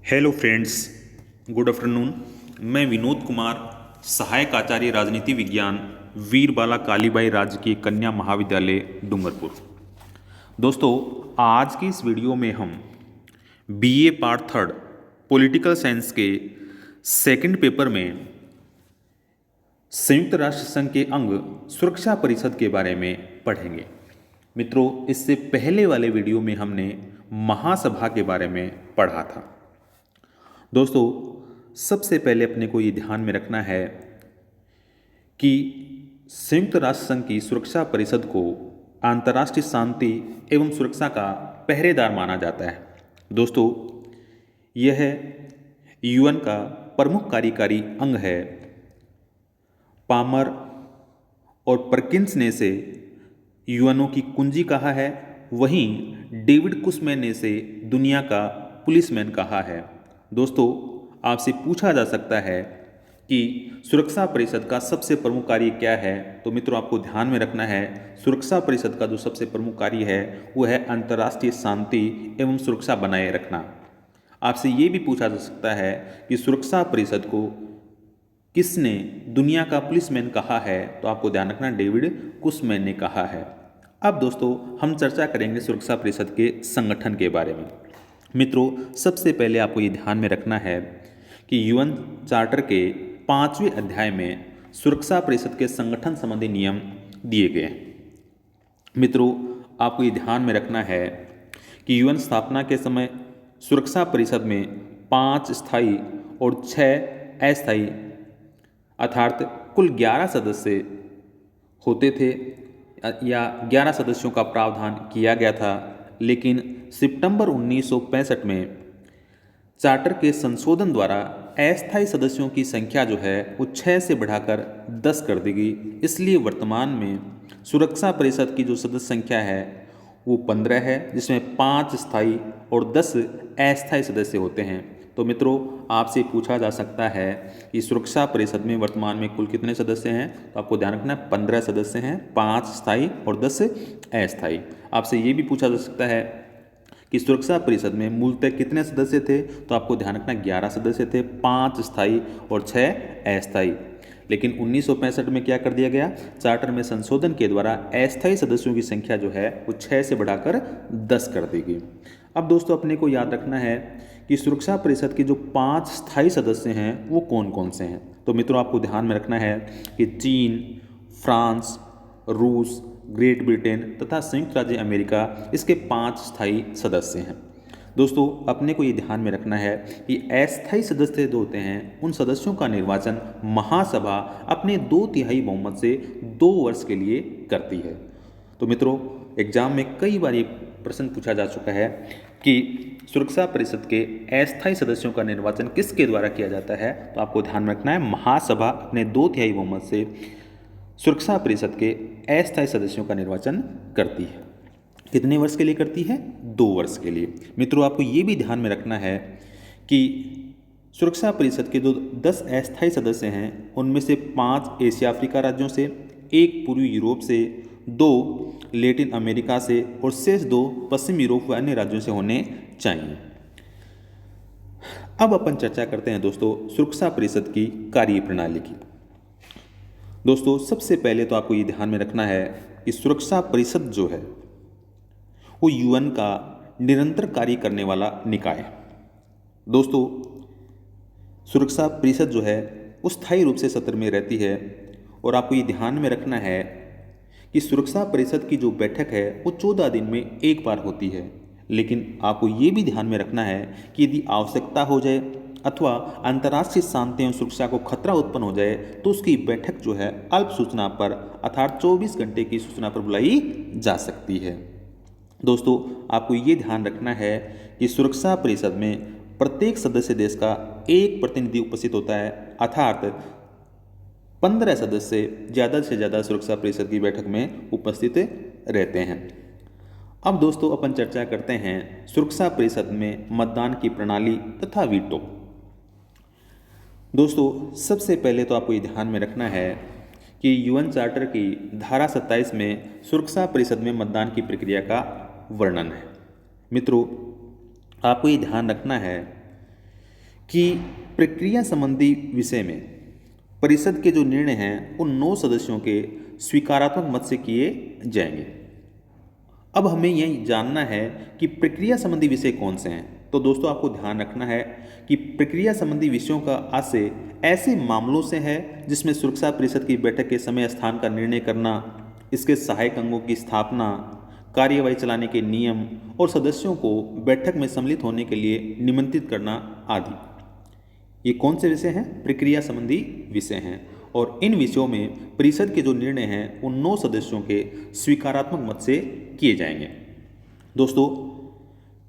Hello friends, good afternoon. मैं विनोद कुमार, सहायक आचार्य राजनीति विज्ञान, वीर बाला कालीबाई राजकीय कन्या महाविद्यालय डूंगरपुर। दोस्तों, आज की इस वीडियो में हम BA part third political science के सेकंड पेपर में संयुक्त राष्ट्र संघ के अंग सुरक्षा परिषद के बारे में पढ़ेंगे। मित्रों, इससे पहले वाले वीडियो में हमने महासभा के बारे में पढ़ा था। दोस्तों, सबसे पहले अपने को ये ध्यान में रखना है कि संयुक्त राष्ट्र संघ की सुरक्षा परिषद को अंतर्राष्ट्रीय शांति एवं सुरक्षा का पहरेदार माना जाता है। दोस्तों, यह यूएन का प्रमुख कार्यकारी अंग है। पामर और परकिंस ने इसे यूएनओ की कुंजी कहा है, वहीं डेविड कुशमैन ने इसे दुनिया का पुलिसमैन कहा है। दोस्तों, आपसे पूछा जा सकता है कि सुरक्षा परिषद का सबसे प्रमुख कार्य क्या है। तो मित्रों, आपको ध्यान में रखना है, सुरक्षा परिषद का जो सबसे प्रमुख कार्य है वो है अंतर्राष्ट्रीय शांति एवं सुरक्षा बनाए रखना। आपसे ये भी पूछा जा सकता है कि सुरक्षा परिषद को किसने दुनिया का पुलिसमैन कहा है। तो आपको ध्यान रखना, डेविड कुशमैन ने कहा है। अब दोस्तों, हम चर्चा करेंगे सुरक्षा परिषद के संगठन के बारे में। मित्रों, सबसे पहले आपको ये ध्यान में रखना है कि यूएन चार्टर के 5वें अध्याय में सुरक्षा परिषद के संगठन संबंधी नियम दिए गए हैं। मित्रों, आपको ये ध्यान में रखना है कि यूएन स्थापना के समय सुरक्षा परिषद में 5 स्थायी और 6 अस्थायी अर्थात कुल 11 सदस्य होते थे या 11 सदस्यों का प्रावधान किया गया था। लेकिन सितंबर 1965 में चार्टर के संशोधन द्वारा अस्थायी सदस्यों की संख्या जो है वो 6 से बढ़ाकर 10 कर दी गई। इसलिए वर्तमान में सुरक्षा परिषद की जो सदस्य संख्या है वो 15 है, जिसमें 5 स्थायी और 10 अस्थायी सदस्य होते हैं। तो मित्रों, आपसे पूछा जा सकता है कि सुरक्षा परिषद में वर्तमान में कुल कितने सदस्य हैं। तो आपको ध्यान रखना है, 15 सदस्य हैं, 5 स्थायी और 10 अस्थायी। आपसे ये भी पूछा जा सकता है कि सुरक्षा परिषद में मूलतः कितने सदस्य थे। तो आपको ध्यान रखना, 11 सदस्य थे, 5 स्थायी और 6 अस्थायी। लेकिन 1965 में क्या कर दिया गया, चार्टर में संशोधन के द्वारा अस्थायी सदस्यों की संख्या जो है वो 6 से बढ़ाकर 10 कर दी गई। अब दोस्तों, अपने को याद रखना है कि सुरक्षा परिषद के जो 5 स्थायी सदस्य हैं वो कौन कौन से हैं। तो मित्रों, आपको ध्यान में रखना है कि चीन, फ्रांस, रूस, ग्रेट ब्रिटेन तथा संयुक्त राज्य अमेरिका इसके 5 स्थायी सदस्य हैं। दोस्तों, अपने को ये ध्यान में रखना है कि अस्थायी सदस्य जो होते हैं उन सदस्यों का निर्वाचन महासभा अपने 2/3 बहुमत से 2 वर्ष के लिए करती है। तो मित्रों, एग्जाम में कई बार ये प्रश्न पूछा जा चुका है कि सुरक्षा परिषद के अस्थायी सदस्यों का निर्वाचन किसके द्वारा किया जाता है। तो आपको ध्यान में रखना है, महासभा अपने 2/3 बहुमत से सुरक्षा परिषद के अस्थायी सदस्यों का निर्वाचन करती है। कितने वर्ष के लिए करती है? 2 वर्ष के लिए। मित्रों, आपको ये भी ध्यान में रखना है कि सुरक्षा परिषद के जो 10 अस्थायी सदस्य हैं उनमें से 5 एशिया अफ्रीका राज्यों से, 1 पूर्वी यूरोप से, 2 लैटिन अमेरिका से और शेष 2 पश्चिम यूरोप व अन्य राज्यों से होने चाहिए। अब अपन चर्चा करते हैं दोस्तों सुरक्षा परिषद की कार्य प्रणाली की। दोस्तों, सबसे पहले तो आपको ये ध्यान में रखना है कि सुरक्षा परिषद जो है वो यूएन का निरंतर कार्य करने वाला निकाय है। दोस्तों, सुरक्षा परिषद जो है वो स्थायी रूप से सत्र में रहती है और आपको ये ध्यान में रखना है कि सुरक्षा परिषद की जो बैठक है वो 14 दिन में एक बार होती है। लेकिन आपको ये भी ध्यान में रखना है कि यदि आवश्यकता हो जाए अथवा अंतर्राष्ट्रीय शांति एवं सुरक्षा को खतरा उत्पन्न हो जाए तो उसकी बैठक जो है अल्प सूचना पर अर्थात 24 घंटे की सूचना पर बुलाई जा सकती है। दोस्तों, आपको ये ध्यान रखना है कि सुरक्षा परिषद में प्रत्येक सदस्य देश का एक प्रतिनिधि उपस्थित होता है, अर्थात 15 सदस्य ज़्यादा से ज़्यादा सुरक्षा परिषद की बैठक में उपस्थित रहते हैं। अब दोस्तों, अपन चर्चा करते हैं सुरक्षा परिषद में मतदान की प्रणाली तथा वीटो। दोस्तों, सबसे पहले तो आपको ये ध्यान में रखना है कि यूएन चार्टर की धारा 27 में सुरक्षा परिषद में मतदान की प्रक्रिया का वर्णन है। मित्रों, आपको ये ध्यान रखना है कि प्रक्रिया संबंधी विषय में परिषद के जो निर्णय हैं उन 9 सदस्यों के स्वीकारात्मक मत से किए जाएंगे। अब हमें यह जानना है कि प्रक्रिया संबंधी विषय कौन से हैं। तो दोस्तों आपको ध्यान रखना है कि प्रक्रिया संबंधी विषयों का आशय ऐसे मामलों से है जिसमें सुरक्षा परिषद की बैठक के समय स्थान का निर्णय करना, इसके सहायक अंगों की स्थापना, कार्यवाही चलाने के नियम और सदस्यों को बैठक में सम्मिलित होने के लिए निमंत्रित करना आदि। ये कौन से विषय हैं? प्रक्रिया संबंधी विषय हैं। और इन विषयों में परिषद के जो निर्णय हैं उन 9 सदस्यों के स्वीकारात्मक मत से किए जाएंगे। दोस्तों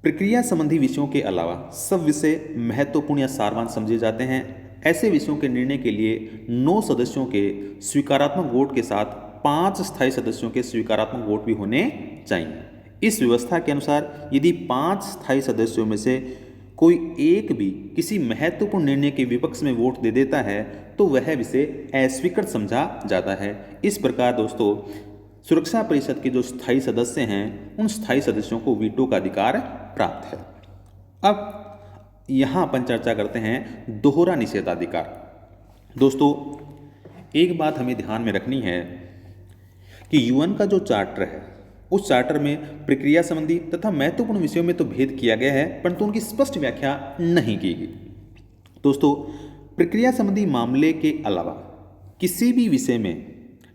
प्रक्रिया संबंधी विषयों के अलावा सब विषय महत्वपूर्ण या सारवान समझे जाते हैं। ऐसे विषयों के निर्णय के लिए 9 सदस्यों के स्वीकारात्मक वोट के साथ 5 स्थायी सदस्यों के स्वीकारात्मक वोट भी होने चाहिए। इस व्यवस्था के अनुसार यदि 5 स्थायी सदस्यों में से कोई एक भी किसी महत्वपूर्ण निर्णय के विपक्ष में वोट दे देता है तो वह विषय अस्वीकृत समझा जाता है। इस प्रकार दोस्तों सुरक्षा परिषद के जो स्थायी सदस्य हैं उन स्थायी सदस्यों को वीटो का अधिकार प्राप्त है। अब यहाँ अपन चर्चा करते हैं दोहरा निषेधाधिकार। दोस्तों एक बात हमें ध्यान में रखनी है कि यूएन का जो चार्टर है उस चार्टर में प्रक्रिया संबंधी तथा महत्वपूर्ण विषयों में तो भेद किया गया है परंतु उनकी स्पष्ट व्याख्या नहीं की गई। दोस्तों प्रक्रिया संबंधी मामले के अलावा किसी भी विषय में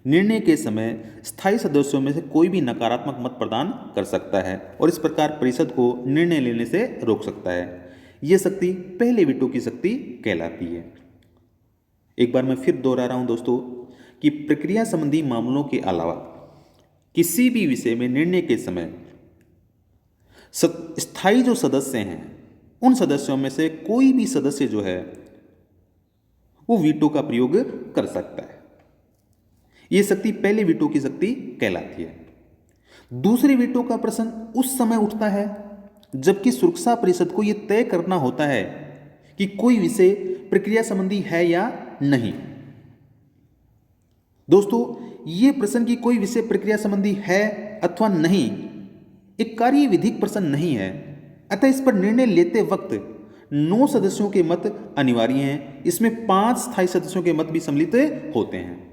निर्णय के समय स्थायी सदस्यों में से कोई भी नकारात्मक मत प्रदान कर सकता है और इस प्रकार परिषद को निर्णय लेने से रोक सकता है। यह शक्ति पहले वीटो की शक्ति कहलाती है। एक बार मैं फिर दोहरा रहा हूं दोस्तों कि प्रक्रिया संबंधी मामलों के अलावा किसी भी विषय में निर्णय के समय स्थायी जो सदस्य हैं उन सदस्यों में से कोई भी सदस्य जो है वो वीटो का प्रयोग कर सकता है। यह शक्ति पहले वीटो की शक्ति कहलाती है। दूसरे वीटो का प्रश्न उस समय उठता है जबकि सुरक्षा परिषद को यह तय करना होता है कि कोई विषय प्रक्रिया संबंधी है या नहीं। दोस्तों ये प्रश्न की कोई विषय प्रक्रिया संबंधी है अथवा नहीं एक कार्य विधिक प्रश्न नहीं है, अतः इस पर निर्णय लेते वक्त 9 सदस्यों के मत अनिवार्य हैं। इसमें 5 स्थायी सदस्यों के मत भी सम्मिलित होते हैं।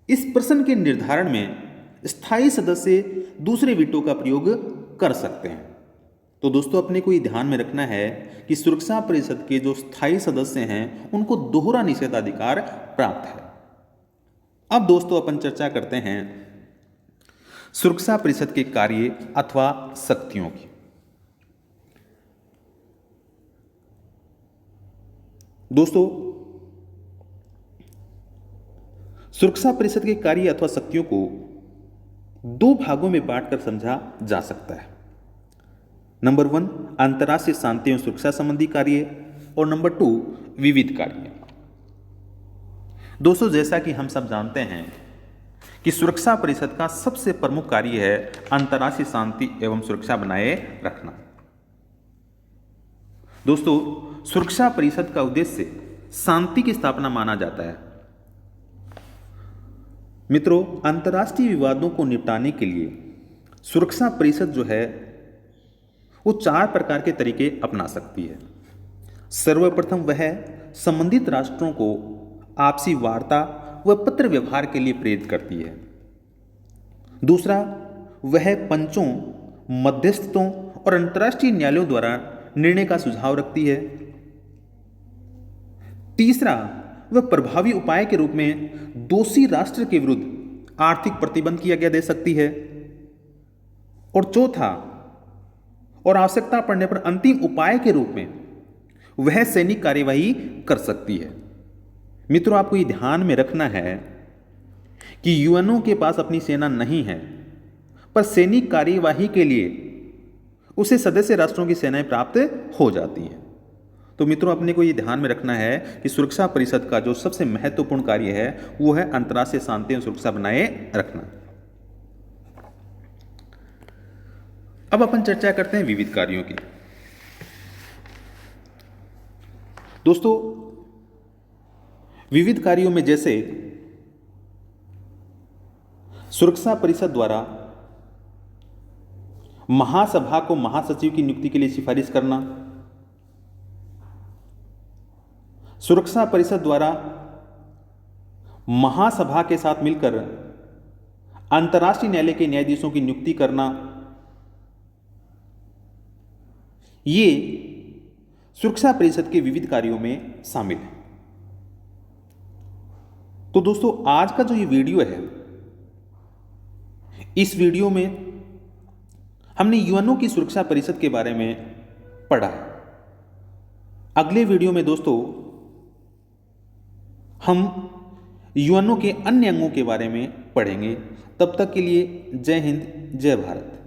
इस प्रश्न के निर्धारण में स्थायी सदस्य दूसरे वीटो का प्रयोग कर सकते हैं। तो दोस्तों अपने को ये ध्यान में रखना है कि सुरक्षा परिषद के जो स्थायी सदस्य हैं उनको दोहरा निषेधाधिकार प्राप्त है। अब दोस्तों अपन चर्चा करते हैं सुरक्षा परिषद के कार्य अथवा शक्तियों की। दोस्तों सुरक्षा परिषद के कार्य अथवा शक्तियों को 2 भागों में बांटकर समझा जा सकता है। नंबर 1 अंतर्राष्ट्रीय शांति एवं सुरक्षा संबंधी कार्य और नंबर 2 विविध कार्य। दोस्तों जैसा कि हम सब जानते हैं कि सुरक्षा परिषद का सबसे प्रमुख कार्य है अंतर्राष्ट्रीय शांति एवं सुरक्षा बनाए रखना। दोस्तों सुरक्षा परिषद का उद्देश्य शांति की स्थापना माना जाता है। मित्रों अंतर्राष्ट्रीय विवादों को निपटाने के लिए सुरक्षा परिषद जो है वो 4 प्रकार के तरीके अपना सकती है। सर्वप्रथम वह संबंधित राष्ट्रों को आपसी वार्ता व पत्र व्यवहार के लिए प्रेरित करती है। दूसरा वह पंचों, मध्यस्थों और अंतर्राष्ट्रीय न्यायालयों द्वारा निर्णय का सुझाव रखती है। तीसरा वह प्रभावी उपाय के रूप में दोषी राष्ट्र के विरुद्ध आर्थिक प्रतिबंध की आज्ञा दे सकती है। और चौथा और आवश्यकता पड़ने पर अंतिम उपाय के रूप में वह सैनिक कार्यवाही कर सकती है। मित्रों आपको ये ध्यान में रखना है कि यूएनओ के पास अपनी सेना नहीं है पर सैनिक कार्यवाही के लिए उसे सदस्य राष्ट्रों की सेनाएं प्राप्त हो जाती हैं। तो मित्रों अपने को ये ध्यान में रखना है कि सुरक्षा परिषद का जो सबसे महत्वपूर्ण कार्य है वो है अंतर्राष्ट्रीय शांति और सुरक्षा बनाए रखना। अब अपन चर्चा करते हैं विविध कार्यों की। दोस्तों विविध कार्यों में जैसे सुरक्षा परिषद द्वारा महासभा को महासचिव की नियुक्ति के लिए सिफारिश करना, सुरक्षा परिषद द्वारा महासभा के साथ मिलकर अंतर्राष्ट्रीय न्यायालय के न्यायाधीशों की नियुक्ति करना, ये सुरक्षा परिषद के विविध कार्यों में शामिल है। तो दोस्तों, आज का जो ये वीडियो है, इस वीडियो में हमने यूएनओ की सुरक्षा परिषद के बारे में पढ़ा है। अगले वीडियो में दोस्तों हम यूएनओ के अन्य अंगों के बारे में पढ़ेंगे। तब तक के लिए जय हिंद, जय भारत।